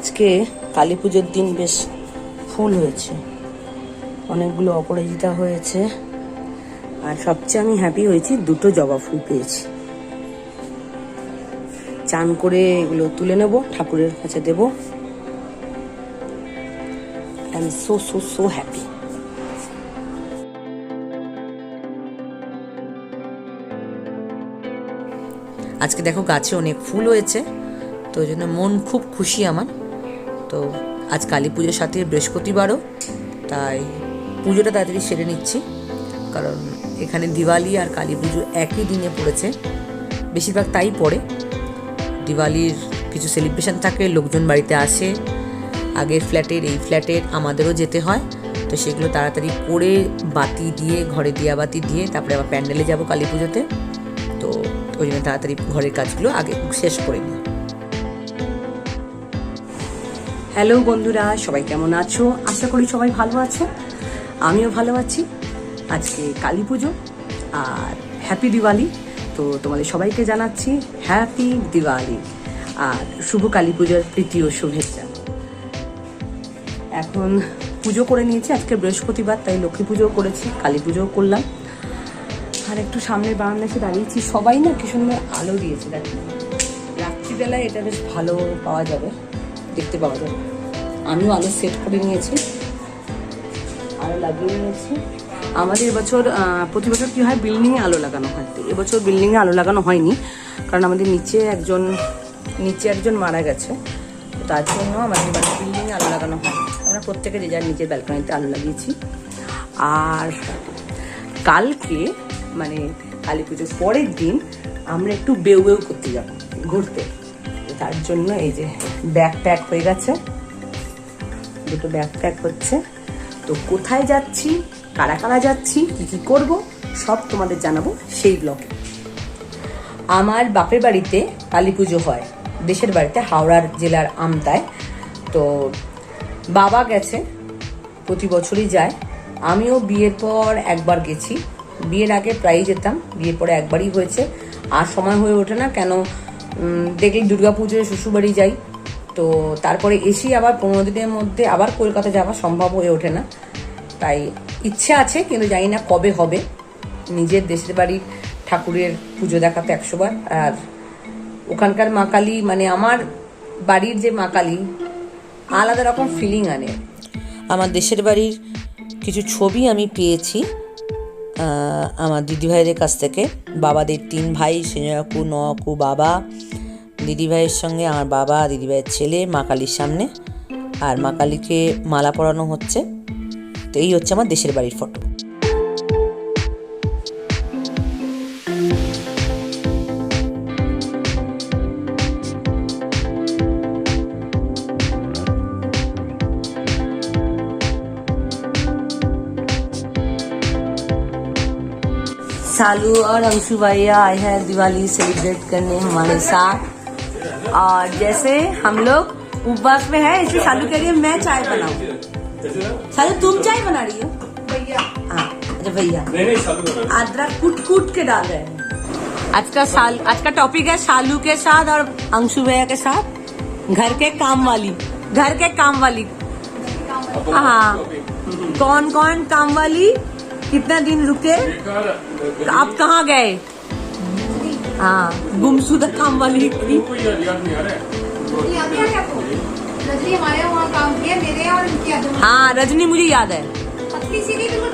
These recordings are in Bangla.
আজকে কালী পুজোর দিন বেশ ফুল হয়েছে, অনেকগুলো অপরাজিতা হয়েছে, আর সবচেয়ে আমি হ্যাপি হয়েছি দুটো জবা ফুল পেয়েছি। চান করে এগুলো তুলে নেব, ঠাকুরের কাছে দেব। I am so so so happy. আজকে দেখো গাছে অনেক ফুল হয়েছে, তো ওই জন্য মন খুব খুশি আমার। তো আজ কালী পুজোর সাথে বৃহস্পতিবারও, তাই পুজোটা তাড়াতাড়ি সেরে নিচ্ছি, কারণ এখানে দিওয়ালি আর কালী পুজো একই দিনে পড়েছে, বেশিরভাগ তাই পড়ে। দিওয়ালির কিছু সেলিব্রেশন থাকে, লোকজন বাড়িতে আসে, আগের ফ্ল্যাটের এই ফ্ল্যাটের আমাদেরও যেতে হয়, তো সেগুলো তাড়াতাড়ি করে বাতি দিয়ে, ঘরে দিয়া বাতি দিয়ে তারপরে আবার প্যান্ডেলে যাব কালী পুজোতে। তো ওই জন্য তাড়াতাড়ি ঘরের কাজগুলো আগে শেষ করে নিই। হ্যালো বন্ধুরা, সবাই কেমন আছো? আশা করি সবাই ভালো আছো, আমিও ভালো আছি। আজকে কালী পুজো আর হ্যাপি দিওয়ালি, তো তোমাদের সবাইকে জানাচ্ছি হ্যাপি দিওয়ালি আর শুভ কালী পুজোর প্রীতি ও শুভেচ্ছা। এখন পুজো করে নিয়েছি, আজকে বৃহস্পতিবার, তাই লক্ষ্মী পুজোও করেছি, কালী পুজোও করলাম। আর একটু সামনের বারান্দা এসে দাঁড়িয়েছি, সবাই না কি সুন্দর আলো দিয়েছে, দেখো রাত্রিবেলায় এটা বেশ ভালো পাওয়া যাবে, দেখতে পাওয়া যাবে। আমিও আলো সেট করে নিয়েছি, আলো লাগিয়ে নিয়েছি। আমাদের এবছর প্রতি বছর কী হয়, বিল্ডিংয়ে আলো লাগানো হয়, তো এবছর বিল্ডিংয়ে আলো লাগানো হয়নি, কারণ আমাদের নিচে একজন মারা গেছে, তো তার জন্য আমাদের বিল্ডিংয়ে আলো লাগানো হয়। আমরা প্রত্যেকে যে যার নিজের ব্যালকনিতে আলো লাগিয়েছি। আর কালকে মানে কালী পুজোর পরের দিন আমরা একটু বেউ করতে যাব, ঘুরতে। তার জন্য এই যে ব্যাগ প্যাক হয়ে গেছে, দুটো ব্যাগ প্যাক হচ্ছে। তো কোথায় যাচ্ছি, কারা কারা যাচ্ছি, কি করব, সব তোমাদের জানাবো সেই ব্লগে। আমার বাপের বাড়িতে কালী পুজো হয়, দেশের বাড়িতে হাওড়ার জেলার আমতায়। তো বাবা গেছে, প্রতি বছরই যায়। আমিও বিয়ের পর একবার গেছি, বিয়ের আগে প্রায়ই যেতাম, বিয়ের পরে একবারই হয়েছে। আর সময় হয়ে ওঠে না, কেন দেখলে দুর্গাপুজোয় শ্বশুরবাড়ি যাই, তো তারপরে এসেই আবার 15 দিনের মধ্যে আবার কলকাতা যাওয়া সম্ভব হয়ে ওঠে না। তাই ইচ্ছে আছে, কিন্তু জানি না কবে হবে। নিজের দেশের বাড়ির ঠাকুরের পুজো দেখাতে 100 বার, আর ওখানকার মা কালী মানে আমার বাড়ির যে মা কালী আলাদা রকম ফিলিং আনে। আমার দেশের বাড়ির কিছু ছবি আমি পেয়েছি আমার দিদিভাইদের কাছ থেকে। বাবাদের 3 ভাই, সেজয়াকু, নয়াকু, বাবা, দিদিভাইয়ের সঙ্গে আমার বাবা, দিদিভাইয়ের ছেলে মা কালীর সামনে, আর মা কালীকে মালা পরানো হচ্ছে। তো এই হচ্ছে আমার দেশের বাড়ির ফটো। सालू और अंशु भैया आए हैं दिवाली सेलिब्रेट करने हमारे साथ, और जैसे हम लोग उपवास में है, इसलिए सालू कह रही है मैं चाय बनाऊं। सालू तुम चाय बना रही हो? भैया हाँ, अच्छा भैया अदरक कूट के डाल रहे हैं। आज का टॉपिक है सालू के साथ और अंशु भैया के साथ घर के काम वाली। हाँ, कौन कौन काम वाली, कितना दिन रुके, आप कहाँ गए? हाँ, गुमशुदा काम वाली। रजनी हमारे वहाँ काम किया, मेरे और उनकी याद। हाँ, रजनी मुझे याद है,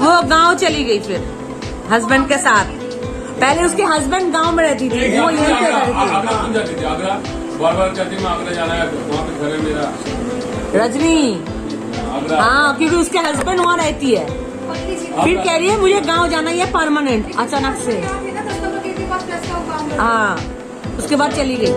वो गांव चली गई फिर हस्बैंड के साथ। पहले उसके हस्बैंड गांव में रहती थी, वो यहीं पे रहती थी। बार-बार कहती मैं आगरा जाना है, वहाँ पे घर है मेरा। रजनी, हाँ, क्योंकि उसके हस्बैंड वहाँ रहती है, फिर कह रही है मुझे गांव जाना ही है परमानेंट, अचानक से। हाँ, उसके बाद चली गई।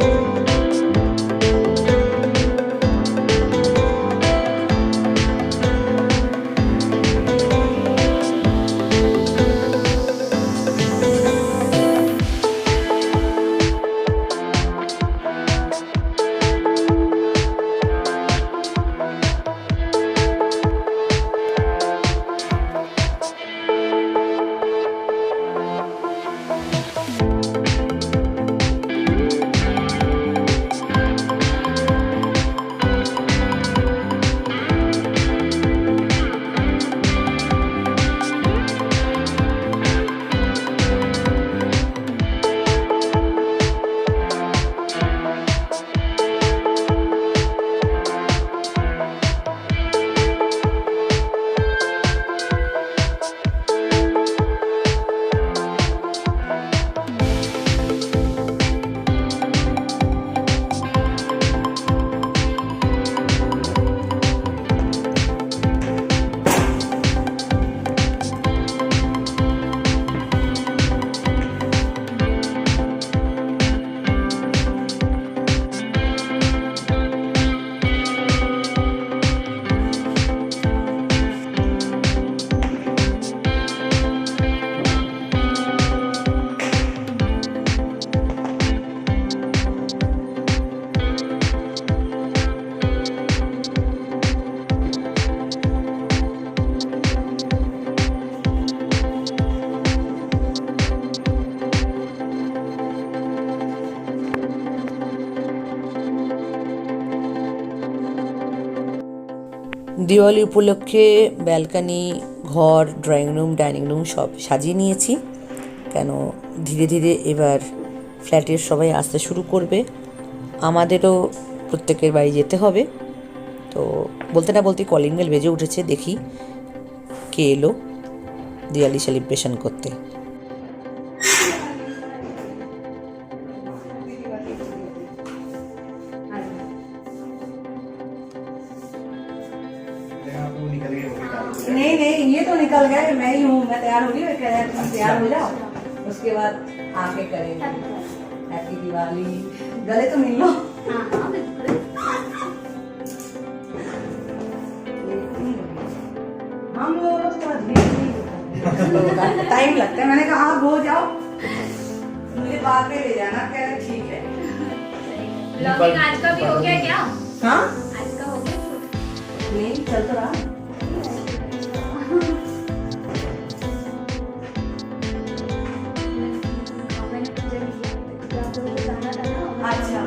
দিওয়ালি উপলক্ষে ব্যালকনি, ঘর, ড্রয়িং রুম, ডাইনিং রুম সব সাজিয়ে নিয়েছি। কেন ধীরে ধীরে এবার ফ্ল্যাটের সবাই আসতে শুরু করবে, আমাদেরও প্রত্যেকের বাড়ি যেতে হবে। তো বলতে না বলতে কলিং বেল বেজে উঠেছে, দেখি কে এলো দিওয়ালি সেলিব্রেশন করতে। नहीं नहीं, ये तो निकल गए, मैं ही हूँ, मैं तैयार हो गई, मैं कह रहा तुम तैयार हो जाओ, उसके बाद आके करेंगे हैप्पी दिवाली। गले तो मिल लो। हम लोग को थोड़ा धीरे टाइम लगता है। मैंने कहा आप हो जाओ, मुझे बाद में ले जाना। कह रहे ठीक है। ब्लॉगिंग आज का भी हो गया क्या? हाँ आज का हो गया? नहीं, चल तो रहा। अच्छा,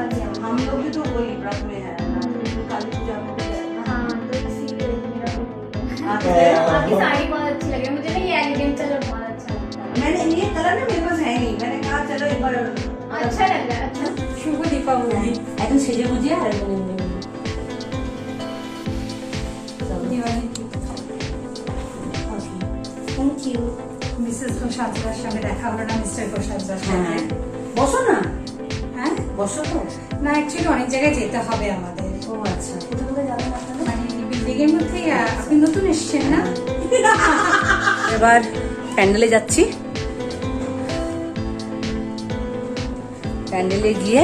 हम लोग भी तो वही व्रत में है ना, काली पूजा में भी है। हाँ, तो इसीलिए मेरा हो गया। आपसे आपकी साड़ी बहुत अच्छी लगी मुझे ना, ये एलिगेंट कलर बहुत अच्छा लगता है। मैंने ये कलर ना मेरे पास है नहीं, मैंने कहा चलो एक बार अच्छा लग रहा है। अच्छा शुभ दीपावली। একদম সেজে বুঝিয়ে আর দিওয়ালি। Thank you. মিসেস ঘোষালদার সঙ্গে দেখা হলো না, মিস্টার ঘোষালদার হ্যাঁ সঙ্গে। বসো না, হ্যাঁ বসো তো। না, অ্যাকচুয়ালি অনেক জায়গায় যেতে হবে আমাদের। ও আচ্ছা, কোথায় কোথায় যাবেন আপনারা? মানে বিল্ডিং এর মধ্যে আপনি নতুন এসেছেন না? এবার প্যান্ডেলে যাচ্ছি। প্যান্ডেলে গিয়ে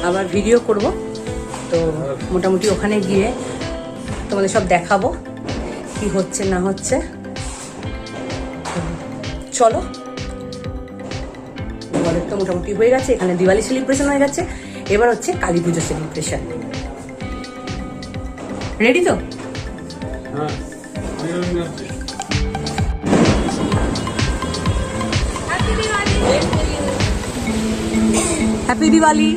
আবার ভিডিও করব, তো মোটামুটি ওখানে গিয়ে তোমাদের সব দেখাবো কি হচ্ছে না হচ্ছে। চলো, ঘরের তো মোটামুটি হয়ে গেছে, এখানে দিওয়ালি সেলিব্রেশন হয়ে গেছে, এবার হচ্ছে কালী পুজো সেলিব্রেশন। রেডি তো? हाँ হ্যাপি দিওয়ালি।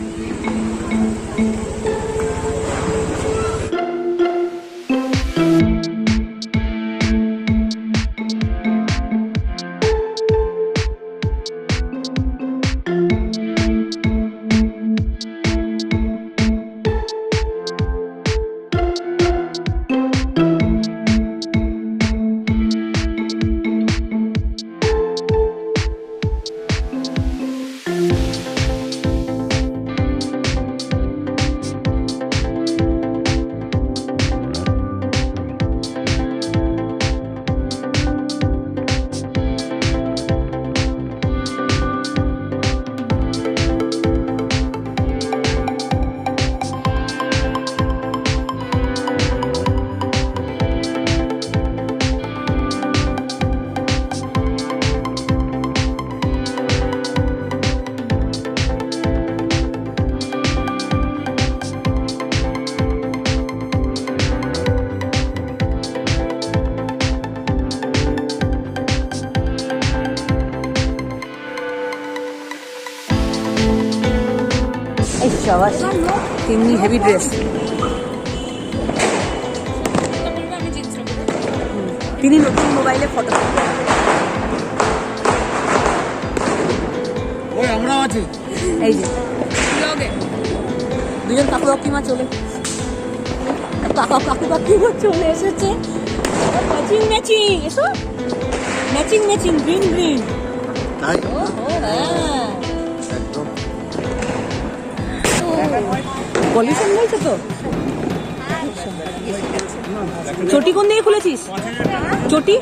সবার তেমনি হেভি ড্রেস। তিনি নতুন মোবাইলে ফটো আমরা আছি এই যে দুজন কাকু কাকিমা চলে কাকিমা চলে এসেছে। ম্যাচিং ম্যাচিং, এসো matching matching, green green. Pollution হয়েছে তো। চটি কোন দিকে খুলেছিস? চটি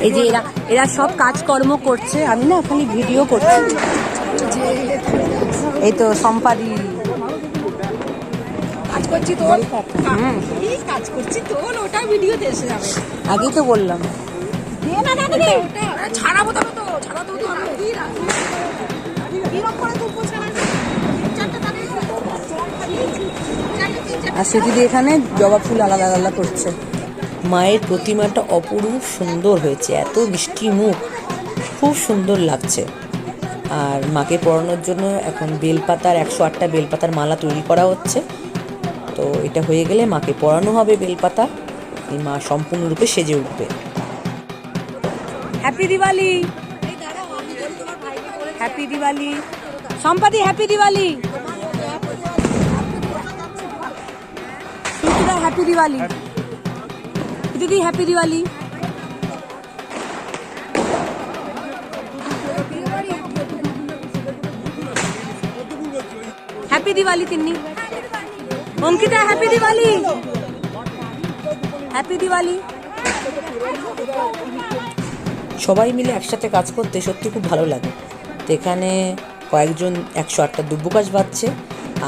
এই যে এরা সব কাজকর্ম করছে, আমি না খালি ভিডিও করছি। এই তো সম্পাদি কাজ করছি তো, কাজ করছি তো, ওটা ভিডিওতে এসে যাবে। আগেই তো বললাম। ছাড়াবো তবে তো, ছাড়াতে তো আমি কিরকম করে তুলবো ছাড়াতে? আর সেদিদি এখানে জবা ফুল আলাদা আলাদা করছে। মায়ের প্রতিমাটা অপরূপ সুন্দর হয়েছে, এত মিষ্টি মুখ, খুব সুন্দর লাগছে। আর মাকে পরানোর জন্য এখন বেলপাতার 108টা বেলপাতার মালা তৈরি করা হচ্ছে। তো এটা হয়ে গেলে মাকে পরানো হবে বেলপাতা, এই মা সম্পূর্ণরূপে সেজে উঠবে। হ্যাপি দিওয়ালি, হ্যাপি দিওয়ালি সম্পাদি, হ্যাপি দিওয়ালি হ্যাপি দিওয়ালি দিদি, happy Diwali. Happy Diwali Tinni, Ankita happy Diwali, happy Diwali. সবাই মিলে একসাথে কাজ করতে সত্যি খুব ভালো লাগে। তো এখানে কয়েকজন 108টা দুব্বু গাছ বাঁধছে,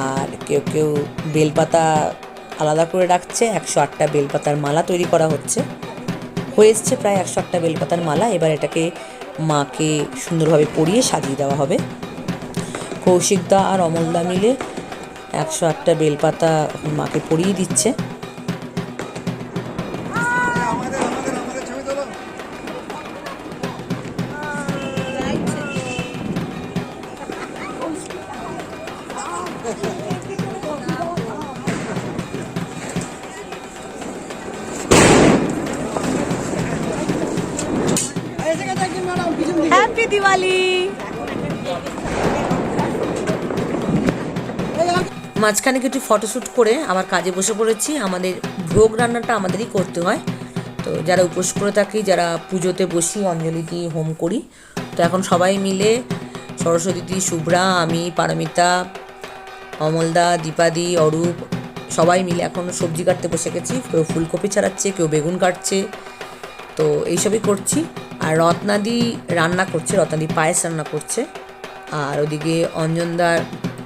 আর কেউ কেউ বেলপাতা আলাদা করে রাখছে। 108টা বেলপাতার মালা তৈরি করা হচ্ছে, হয়ে এসছে প্রায় 108টা বেলপাতার মালা। এবার এটাকে মাকে সুন্দরভাবে পরিয়ে সাজিয়ে দেওয়া হবে। কৌশিকদা আর অমলদা মিলে 108টা বেলপাতা মাকে পরিয়ে দিচ্ছে। হ্যাপি দিওয়ালি। মাঝখানে কিছু ফটোশ্যুট করে আবার কাজে বসে পড়েছি। আমাদের ভোগ রান্নাটা আমাদেরই করতে হয়। তো যারা উপোস করে থাকি, যারা পুজোতে বসি, অঞ্জলি দিয়ে হোম করি, তো এখন সবাই মিলে সরস্বতী দি, শুভ্রা, আমি, পারমিতা, অমলদা, দীপাদি, অরূপ সবাই মিলে এখন সবজি কাটতে বসে গেছি। কেউ ফুলকপি ছাড়াচ্ছে, কেউ বেগুন কাটছে, তো এইসবই করছি। আর রত্নাদি রান্না করছে, রত্নাদি পায়েস রান্না করছে, আর ওদিকে অঞ্জনদার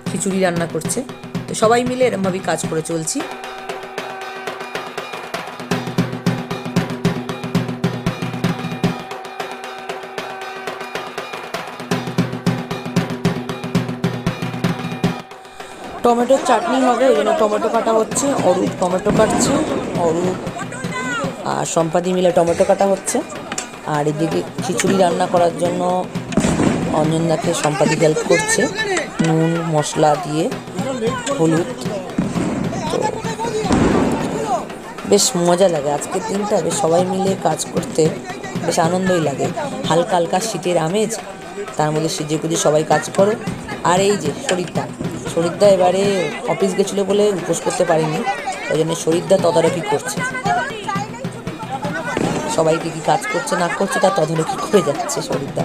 খিচুড়ি রান্না করছে। তো সবাই মিলে এরমভাবেই কাজ করে চলছি। টমেটোর চাটনি হবে, ওই জন্য টমেটো কাটা হচ্ছে। অরূপ টমেটো কাটছে, অরূপ আর সম্পাদি মিলে টমেটো কাটা হচ্ছে। আর এদিকে খিচুড়ি রান্না করার জন্য অঞ্জনদাকে সম্পাদি হেল্প করছে, নুন মশলা দিয়ে, হলুদ। তো বেশ মজা লাগে আজকের দিনটা, বেশ সবাই মিলে কাজ করতে বেশ আনন্দই লাগে। হালকা হালকা শীতের আমেজ, তার মধ্যে সেজে গুজে সবাই কাজ করো। আর এই যে শরীরদা এবারে অফিস গেছিলো বলে উপোস করতে পারেনি, ওই জন্য শরীরদা তদারকি করছে, সবাইকে কি কাজ করছে না করছে তা তদারকি করে যাচ্ছে শরীরদা।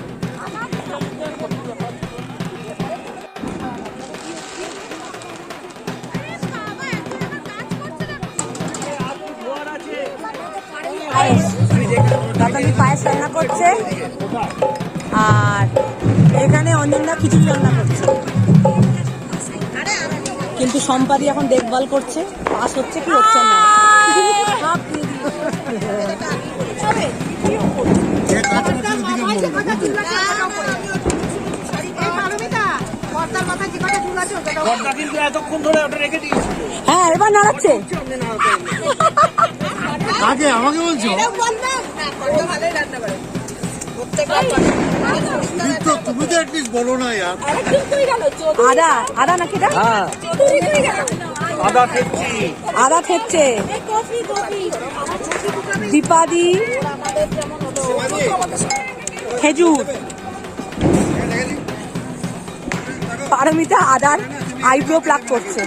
পায়েস রান্না করছে, আর এখানে অঞ্জনদা খিচুড়ি রান্না করছে। কিন্তু সম্পাদি এখন দেখভাল করছে, পাস হচ্ছে কি হচ্ছে না। হ্যাঁ এবার নাড়াচ্ছে। আগে আমাকে বলছো তুমি তো অ্যাটলিস্ট বলো না यार। আদা নাকি আদা থেকছে। দীপাদি খেজুর, পারমিতা আদার আইব্রো প্লাক করছে,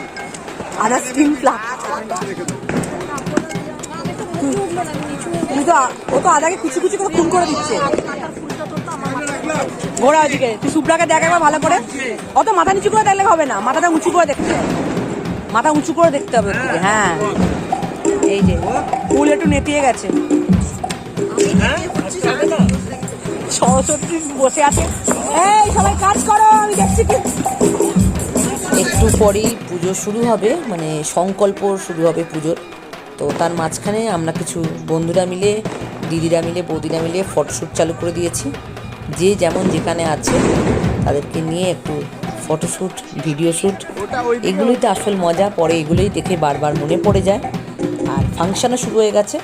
আদার স্কিন প্লাক। ও তো আদাকে কুচি কুচি করে খুন করে দিচ্ছে। ঘোড়া ওদিকে, তুই শুভ্রাকে দেখ একবার ভালো করে। অত মাথা নিচু করে দেখলে হবে না, মাথাটা উঁচু করে দেখতে হবে, মাথা উঁচু করে দেখতে হবে। হ্যাঁ এই যে ফুল একটু নেতিয়ে গেছে। সরস্বতী বসে আছে, এই সবাই কাজ করো, আমি দেখছি কি। একটু পরেই পুজো শুরু হবে, মানে সংকল্প শুরু হবে পুজোর। তো তার মাঝখানে আমরা কিছু বন্ধুরা মিলে, দিদিরা মিলে, বৌদিরা মিলে ফটোশ্যুট চালু করে দিয়েছি। যে যেমন যেখানে আছে তাদেরকে নিয়ে একটু ফটোশ্যুট, ভিডিও শ্যুট, এগুলোই তো আসল মজা। পরে এগুলোই দেখে বারবার মনে পড়ে যায়। আর ফাংশনও শুরু হয়ে গেছে।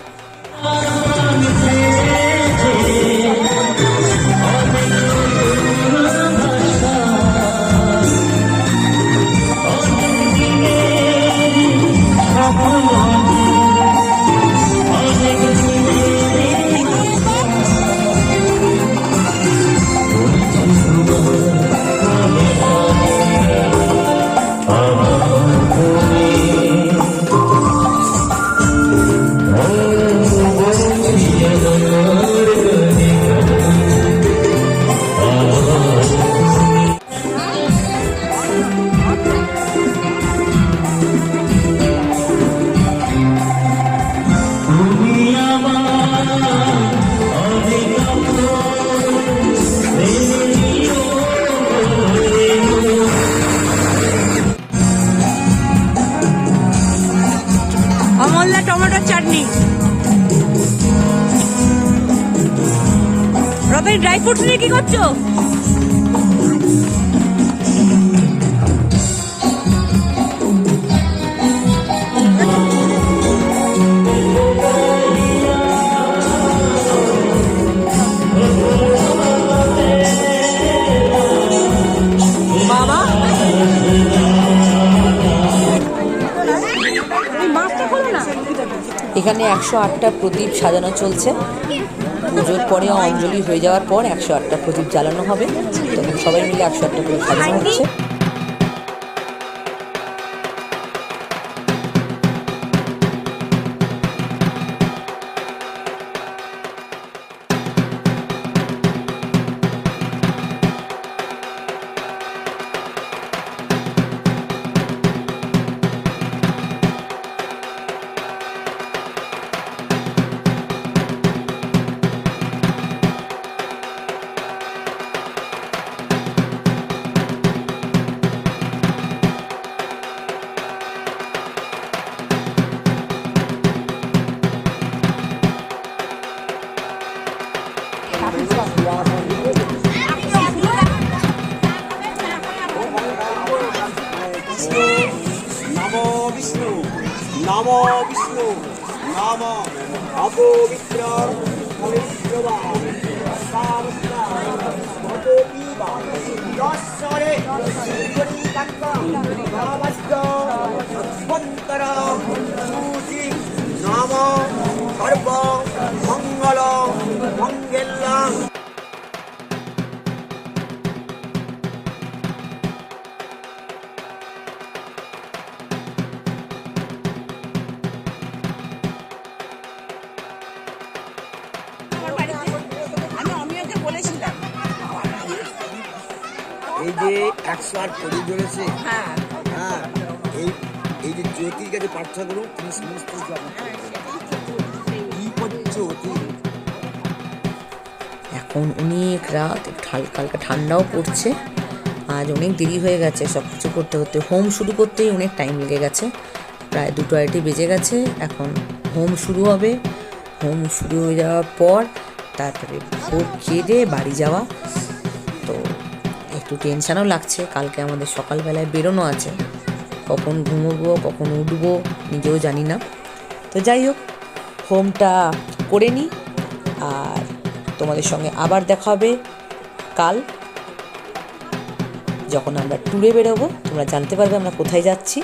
তাড়াতাড়ি ড্রাই ফ্রুটস নিয়ে কি করছো? বাবা এই মাছটা খোলো না। এখানে 108টা প্রদীপ সাজানো চলছে। পুজোর পরে অঞ্জলি হয়ে যাওয়ার পর 108টা প্রদীপ জ্বালানো হবে, তখন সবাই মিলে 108টা প্রদীপ সাজানো হচ্ছে। नमो विष्णु नमो विष्णु नम अपवित्र नम सर्व मंगल मंगला। এই যে 108 প্রদীপ জ্বলেছে, হ্যাঁ এই এই যে জ্যোতির কাছে প্রার্থনা করুন, তুমি সমস্ত কি করছো? এখন অনেক রাত, হালকা হালকা ঠান্ডাও পড়ছে। আজ অনেক দেরি হয়ে গেছে সব কিছু করতে করতে। হোম শুরু করতেই অনেক টাইম লেগে গেছে, প্রায় 2:30 বেজে গেছে। এখন হোম শুরু হবে। হোম শুরু হয়ে যাওয়ার পর তারপরে ভোগ খেয়ে দিয়ে বাড়ি যাওয়া। তো একটু টেনশানও লাগছে, কালকে আমাদের সকালবেলায় বেরোনো আছে। কখন ঘুমোবো কখন উঠবো নিজেও জানি না। তো যাই হোক, হোমটা করে নিই, আর তোমাদের সঙ্গে আবার দেখা হবে কাল যখন আমরা ট্যুরে বেরোবো। তোমরা জানতে পারবে আমরা কোথায় যাচ্ছি।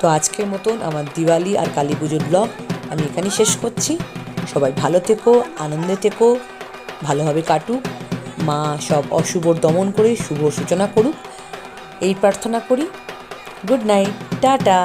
তো আজকের মতন আমার দিওয়ালি আর কালী পুজোর ব্লগ আমি এখানেই শেষ করছি। সবাই ভালো থেকো, আনন্দে থেকো, ভালোভাবে কাটুক। মা সব অশুভর দমন করে শুভ সূচনা করুক, এই প্রার্থনা করি। Good night, tata.